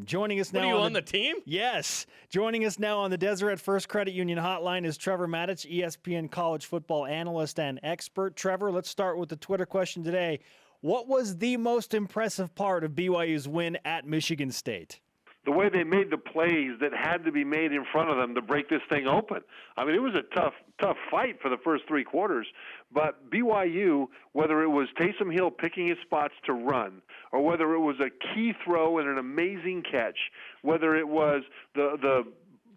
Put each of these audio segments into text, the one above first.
Joining us now. What are you on the team? Yes. Joining us now on the Deseret First Credit Union hotline is Trevor Matich, ESPN college football analyst and expert. Trevor, let's start with the Twitter question today. What was the most impressive part of BYU's win at Michigan State? The way they made the plays that had to be made in front of them to break this thing open. I mean, it was a tough fight for the first three quarters. But BYU, whether it was Taysom Hill picking his spots to run, or whether it was a key throw and an amazing catch, whether it was the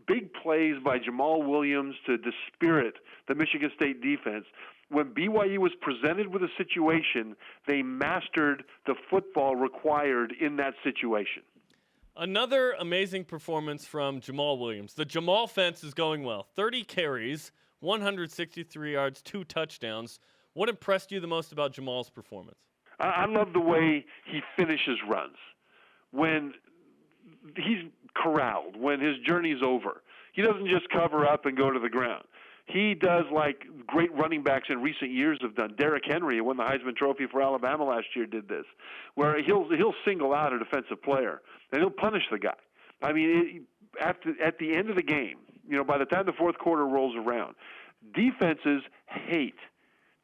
big plays by Jamal Williams to dispirit the Michigan State defense, when BYU was presented with a situation, they mastered the football required in that situation. Another amazing performance from Jamal Williams. The Jamal fence is going well. 30 carries, 163 yards, 2 touchdowns. What impressed you the most about Jamal's performance? I love the way he finishes runs. When he's corralled, when his journey's over, he doesn't just cover up and go to the ground. He does like great running backs in recent years have done. Derrick Henry, who won the Heisman Trophy for Alabama last year, did this, where he'll single out a defensive player and he'll punish the guy. I mean, at the end of the game, by the time the fourth quarter rolls around, defenses hate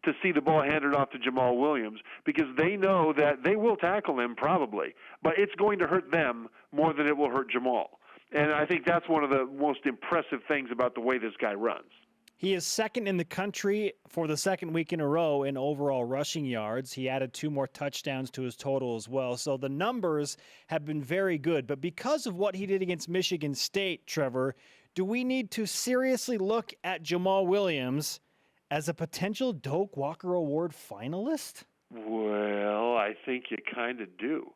to see the ball handed off to Jamal Williams because they know that they will tackle him probably, but it's going to hurt them more than it will hurt Jamal. And I think that's one of the most impressive things about the way this guy runs. He is second in the country for the second week in a row in overall rushing yards. He added 2 more touchdowns to his total as well. So the numbers have been very good. But because of what he did against Michigan State, Trevor, do we need to seriously look at Jamaal Williams as a potential Doak Walker Award finalist? Well, I think you kind of do.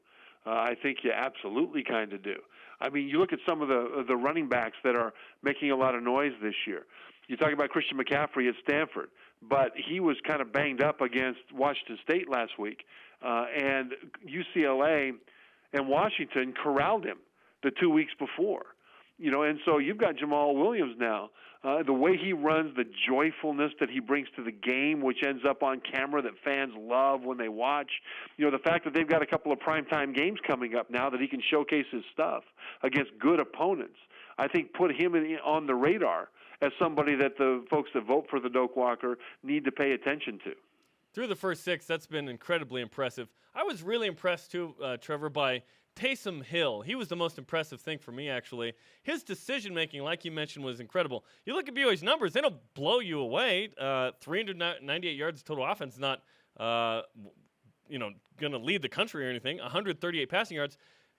I think you absolutely kind of do. I mean, you look at some of the running backs that are making a lot of noise this year. You talk about Christian McCaffrey at Stanford, but he was kind of banged up against Washington State last week, and UCLA and Washington corralled him the 2 weeks before. And so you've got Jamal Williams now. The way he runs, the joyfulness that he brings to the game, which ends up on camera that fans love when they watch. The fact that they've got a couple of primetime games coming up now that he can showcase his stuff against good opponents, I think put him on the radar as somebody that the folks that vote for the Doak Walker need to pay attention to. Through the first 6, that's been incredibly impressive. I was really impressed, too, Trevor, by Taysom Hill. He was the most impressive thing for me, actually. His decision-making, like you mentioned, was incredible. You look at BYU's numbers, they don't blow you away. 398 yards total offense, not going to lead the country or anything. 138 passing yards.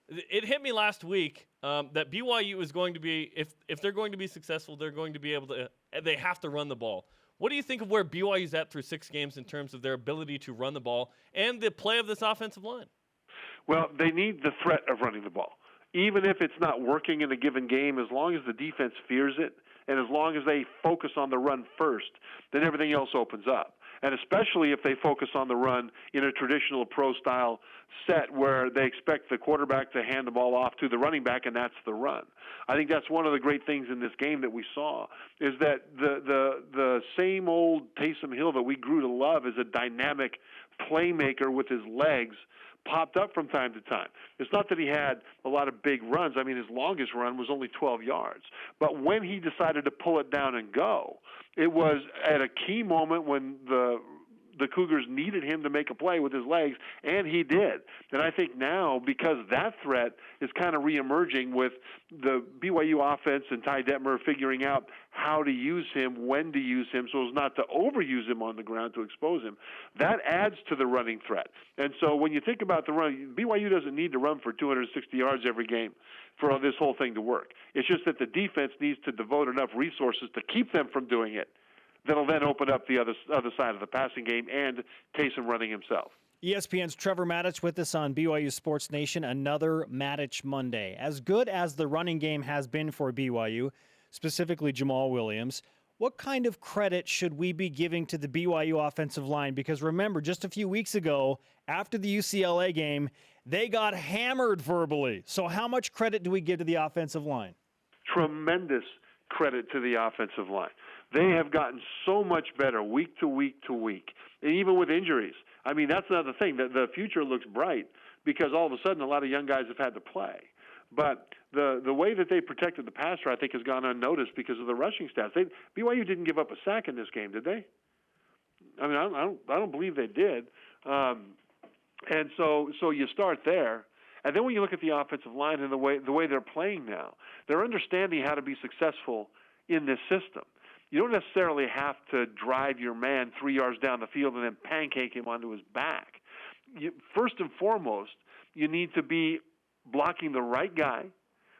It hit me last week that BYU is going to be, if they're going to be successful, they're going to be able to, they have to run the ball. What do you think of where BYU's at through 6 games in terms of their ability to run the ball and the play of this offensive line? Well, they need the threat of running the ball. Even if it's not working in a given game, as long as the defense fears it and as long as they focus on the run first, then everything else opens up. And especially if they focus on the run in a traditional pro-style set where they expect the quarterback to hand the ball off to the running back, and that's the run. I think that's one of the great things in this game that we saw is that the same old Taysom Hill that we grew to love as a dynamic playmaker with his legs popped up from time to time. It's not that he had a lot of big runs. I mean, his longest run was only 12 yards. But when he decided to pull it down and go, it was at a key moment when the Cougars needed him to make a play with his legs, and he did. And I think now, because that threat is kind of reemerging with the BYU offense and Ty Detmer figuring out how to use him, when to use him, so as not to overuse him on the ground to expose him, that adds to the running threat. And so when you think about the run, BYU doesn't need to run for 260 yards every game for this whole thing to work. It's just that the defense needs to devote enough resources to keep them from doing it. That'll then open up the other side of the passing game and Taysom running himself. ESPN's Trevor Matich with us on BYU Sports Nation, another Matich Monday. As good as the running game has been for BYU, specifically Jamal Williams, what kind of credit should we be giving to the BYU offensive line? Because remember, just a few weeks ago, after the UCLA game, they got hammered verbally. So how much credit do we give to the offensive line? Tremendous credit to the offensive line. They have gotten so much better week to week to week, and even with injuries. I mean, that's another thing. The future looks bright because all of a sudden a lot of young guys have had to play. But the way that they protected the passer, I think, has gone unnoticed because of the rushing stats. BYU didn't give up a sack in this game, did they? I mean, I don't believe they did. And so you start there. And then when you look at the offensive line and the way they're playing now, they're understanding how to be successful in this system. You don't necessarily have to drive your man 3 yards down the field and then pancake him onto his back. First and foremost, you need to be blocking the right guy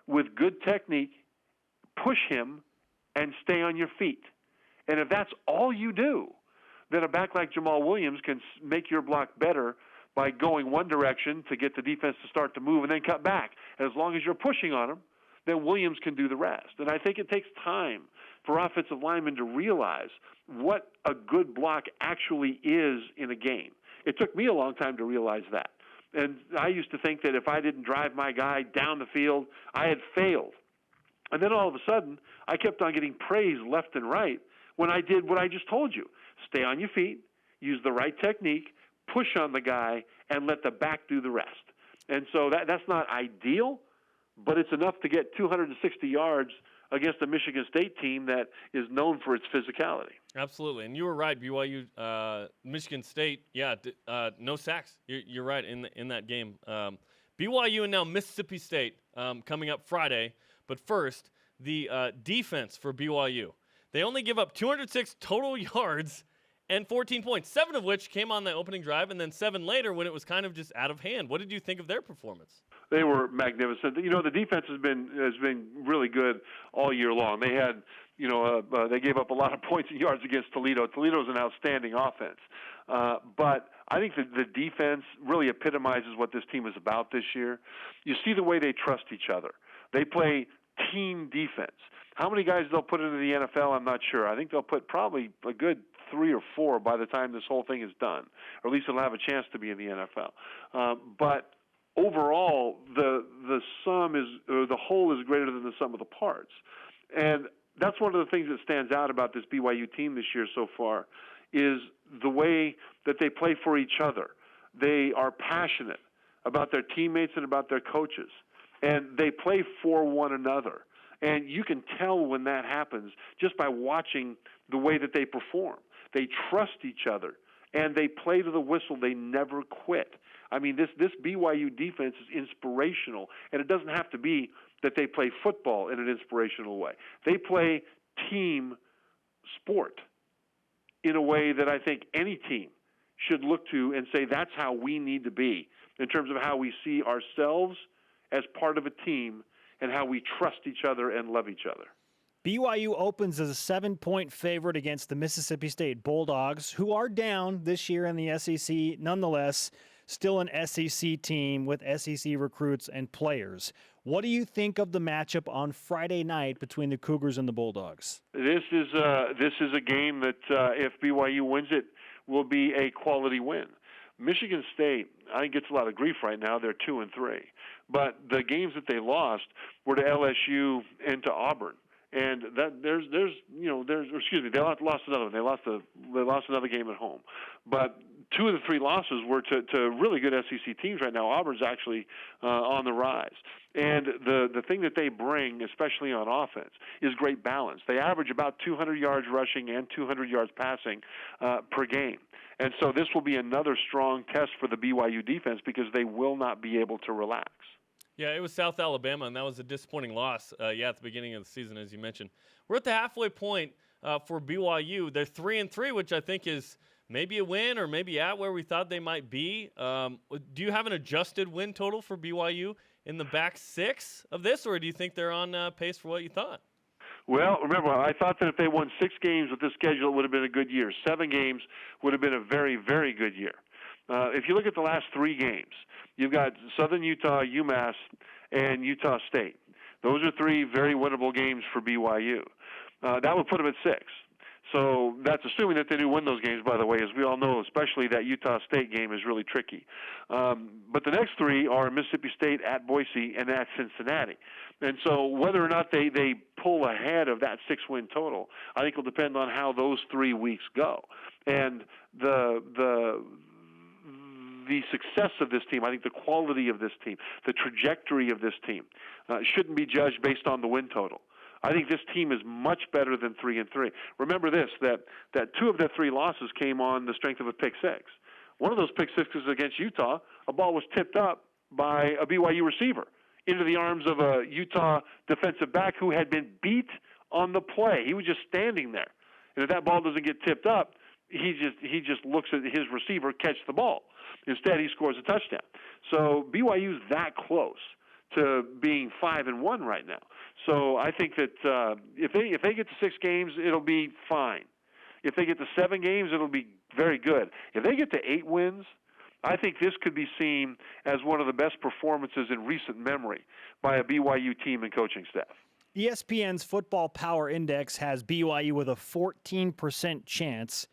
with good technique, push him, and stay on your feet. And if that's all you do, then a back like Jamal Williams can make your block better by going one direction to get the defense to start to move and then cut back. And as long as you're pushing on him, then Williams can do the rest. And I think it takes time for offensive linemen to realize what a good block actually is in a game. It took me a long time to realize that. And I used to think that if I didn't drive my guy down the field, I had failed. And then all of a sudden, I kept on getting praise left and right when I did what I just told you. Stay on your feet, use the right technique, push on the guy, and let the back do the rest. And so that's not ideal, but it's enough to get 260 yards against a Michigan State team that is known for its physicality. Absolutely, and you were right. BYU, Michigan State, no sacks. You're right in that game. BYU and now Mississippi State coming up Friday. But first, the defense for BYU. They only give up 206 total yards and 14 points, 7 of which came on the opening drive, and then 7 later when it was kind of just out of hand. What did you think of their performance? They were magnificent. You know, the defense has been really good all year long. They had, they gave up a lot of points and yards against Toledo. Toledo's an outstanding offense. But I think that the defense really epitomizes what this team is about this year. You see the way they trust each other. They play team defense. How many guys they'll put into the NFL, I'm not sure. I think they'll put probably a good 3 or 4 by the time this whole thing is done, or at least they'll have a chance to be in the NFL. But overall, the sum is, or the whole is greater than the sum of the parts. And that's one of the things that stands out about this BYU team this year so far is the way that they play for each other. They are passionate about their teammates and about their coaches, and they play for one another. And you can tell when that happens just by watching the way that they perform. They trust each other, and they play to the whistle. They never quit. I mean, this BYU defense is inspirational, and it doesn't have to be that they play football in an inspirational way. They play team sport in a way that I think any team should look to and say that's how we need to be in terms of how we see ourselves as part of a team and how we trust each other and love each other. BYU opens as a 7-point favorite against the Mississippi State Bulldogs, who are down this year in the SEC. Nonetheless, still an SEC team with SEC recruits and players. What do you think of the matchup on Friday night between the Cougars and the Bulldogs? This is a game that if BYU wins it, will be a quality win. Michigan State, I think, gets a lot of grief right now. They're 2-3, but the games that they lost were to LSU and to Auburn. And that they lost another one. They lost another game at home. But 2 of the 3 losses were to really good SEC teams right now. Auburn's actually on the rise. And the thing that they bring, especially on offense, is great balance. They average about 200 yards rushing and 200 yards passing per game. And so this will be another strong test for the BYU defense because they will not be able to relax. Yeah, it was South Alabama, and that was a disappointing loss, at the beginning of the season, as you mentioned. We're at the halfway point for BYU. They're 3-3, which I think is maybe a win or maybe at where we thought they might be. Do you have an adjusted win total for BYU in the back 6 of this, or do you think they're on pace for what you thought? Well, remember, I thought that if they won 6 games with this schedule, it would have been a good year. 7 games would have been a very, very good year. If you look at the last 3 games, you've got Southern Utah, UMass, and Utah State. Those are 3 very winnable games for BYU. That would put them at 6. So that's assuming that they do win those games, by the way, as we all know, especially that Utah State game is really tricky. But the next 3 are Mississippi State, at Boise, and at Cincinnati. And so whether or not they pull ahead of that 6-win total, I think will depend on how those 3 weeks go. And the the success of this team, I think the quality of this team, the trajectory of this team, shouldn't be judged based on the win total. I think this team is much better than 3-3. Remember this, that 2 of their 3 losses came on the strength of a pick six. One of those pick sixes against Utah, a ball was tipped up by a BYU receiver into the arms of a Utah defensive back who had been beat on the play. He was just standing there. And if that ball doesn't get tipped up, he just looks at his receiver catch the ball. Instead, he scores a touchdown. So BYU's that close to being 5-1 right now. So I think that if they get to 6 games, it'll be fine. If they get to 7 games, it'll be very good. If they get to 8 wins, I think this could be seen as one of the best performances in recent memory by a BYU team and coaching staff. ESPN's Football Power Index has BYU with a 14% chance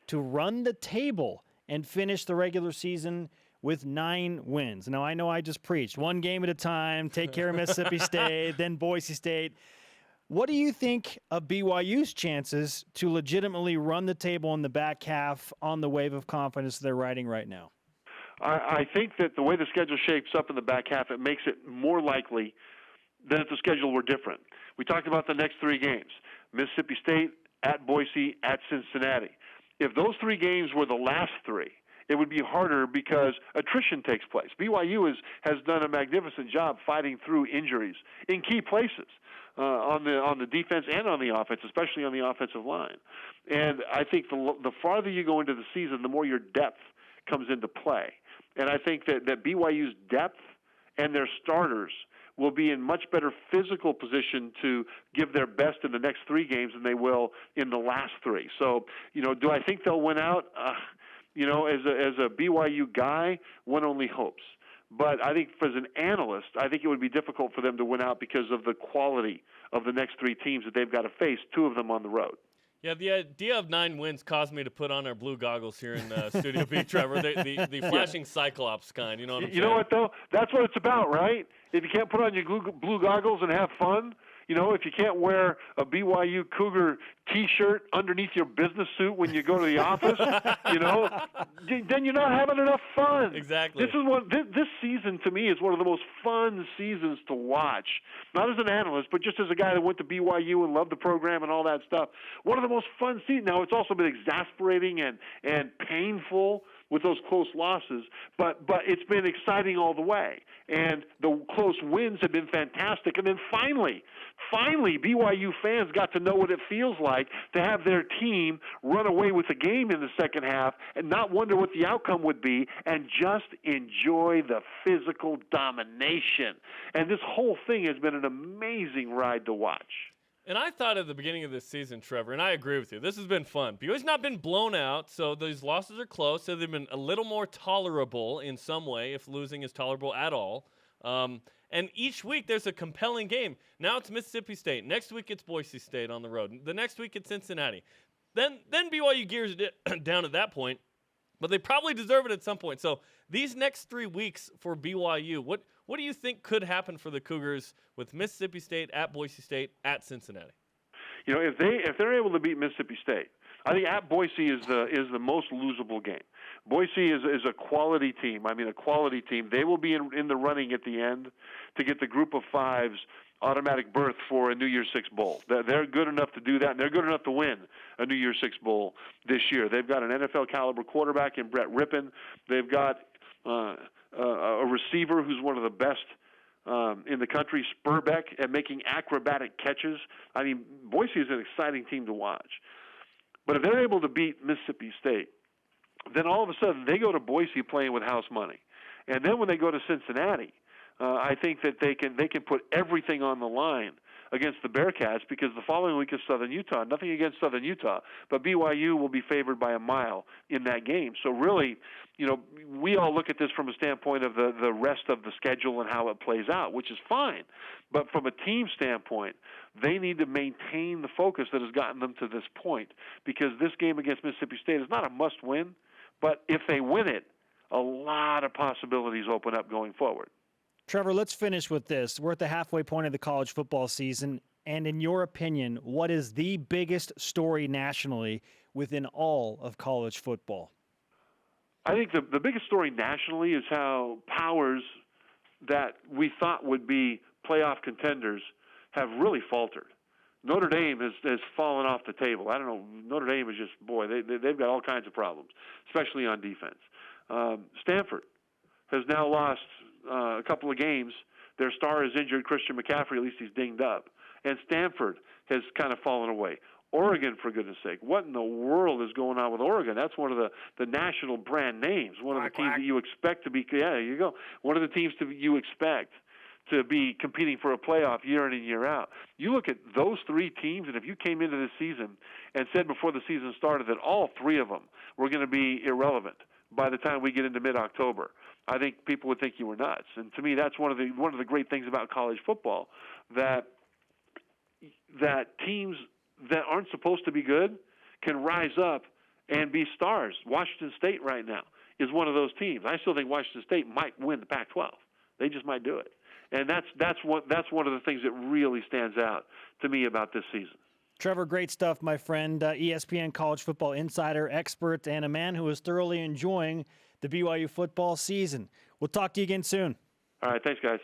to run the table and finish the regular season with 9 wins. Now, I know I just preached 1 game at a time, take care of Mississippi State, then Boise State. What do you think of BYU's chances to legitimately run the table in the back half on the wave of confidence they're riding right now? I think that the way the schedule shapes up in the back half, it makes it more likely than if the schedule were different. We talked about the next 3 games: Mississippi State, at Boise, at Cincinnati. If those 3 games were the last 3, it would be harder because attrition takes place. BYU has done a magnificent job fighting through injuries in key places on the defense and on the offense, especially on the offensive line. And I think the farther you go into the season, the more your depth comes into play. And I think that BYU's depth and their starters will be in much better physical position to give their best in the next 3 games than they will in the last 3. So, do I think they'll win out? As a BYU guy, one only hopes. But I think as an analyst, I think it would be difficult for them to win out because of the quality of the next 3 teams that they've got to face, 2 of them on the road. Yeah, the idea of 9 wins caused me to put on our blue goggles here in Studio B, Trevor. The flashing Cyclops kind, you know what I'm saying? You know what, though? That's what it's about, right? If you can't put on your blue goggles and have fun, if you can't wear a BYU Cougar T-shirt underneath your business suit when you go to the office, then you're not having enough fun. Exactly. This season to me is one of the most fun seasons to watch. Not as an analyst, but just as a guy that went to BYU and loved the program and all that stuff. One of the most fun seasons. Now, it's also been exasperating and painful with those close losses, but it's been exciting all the way. And the close wins have been fantastic. And then finally, BYU fans got to know what it feels like to have their team run away with the game in the second half and not wonder what the outcome would be and just enjoy the physical domination. And this whole thing has been an amazing ride to watch. And I thought at the beginning of this season, Trevor, and I agree with you, this has been fun. BYU's not been blown out, so these losses are close, so they've been a little more tolerable in some way, if losing is tolerable at all. And each week there's a compelling game. Now it's Mississippi State. Next week it's Boise State on the road. The next week it's Cincinnati. Then BYU gears it down at that point, but they probably deserve it at some point. So these next 3 weeks for BYU, what do you think could happen for the Cougars with Mississippi State, at Boise State, at Cincinnati? If they're able to beat Mississippi State, I think at Boise is the most losable game. Boise is a quality team. I mean, a quality team. They will be in the running at the end to get the group of 5's automatic berth for a New Year's Six bowl. They're good enough to do that, and they're good enough to win a New Year's Six bowl this year. They've got an NFL caliber quarterback in Brett Rippon. They've got a receiver who's one of the best in the country, Spurbeck, at making acrobatic catches. I mean, Boise is an exciting team to watch. But if they're able to beat Mississippi State, then all of a sudden they go to Boise playing with house money. And then when they go to Cincinnati, I think that they can put everything on the line against the Bearcats, because the following week is Southern Utah. Nothing against Southern Utah, but BYU will be favored by a mile in that game. So really, we all look at this from a standpoint of the rest of the schedule and how it plays out, which is fine. But from a team standpoint, they need to maintain the focus that has gotten them to this point, because this game against Mississippi State is not a must-win, but if they win it, a lot of possibilities open up going forward. Trevor, let's finish with this. We're at the halfway point of the college football season, and in your opinion, what is the biggest story nationally within all of college football? I think the biggest story nationally is how powers that we thought would be playoff contenders have really faltered. Notre Dame has fallen off the table. I don't know. Notre Dame is just, boy, they've got all kinds of problems, especially on defense. Stanford has now lost a couple of games. Their star is injured, Christian McCaffrey. At least he's dinged up. And Stanford has kind of fallen away. Oregon, for goodness sake. What in the world is going on with Oregon? That's one of the national brand names, one of the teams that you expect to be, yeah, there you go, one of the teams you expect to be competing for a playoff year in and year out. You look at those three teams, and if you came into this season and said before the season started that all three of them were going to be irrelevant by the time we get into mid-October, I think people would think you were nuts. And to me, that's one of the great things about college football, that teams that aren't supposed to be good can rise up and be stars. Washington State right now is one of those teams. I still think Washington State might win the Pac-12. They just might do it. And that's one of the things that really stands out to me about this season. Trevor, great stuff, my friend. ESPN college football insider, expert, and a man who is thoroughly enjoying the BYU football season. We'll talk to you again soon. All right, thanks, guys.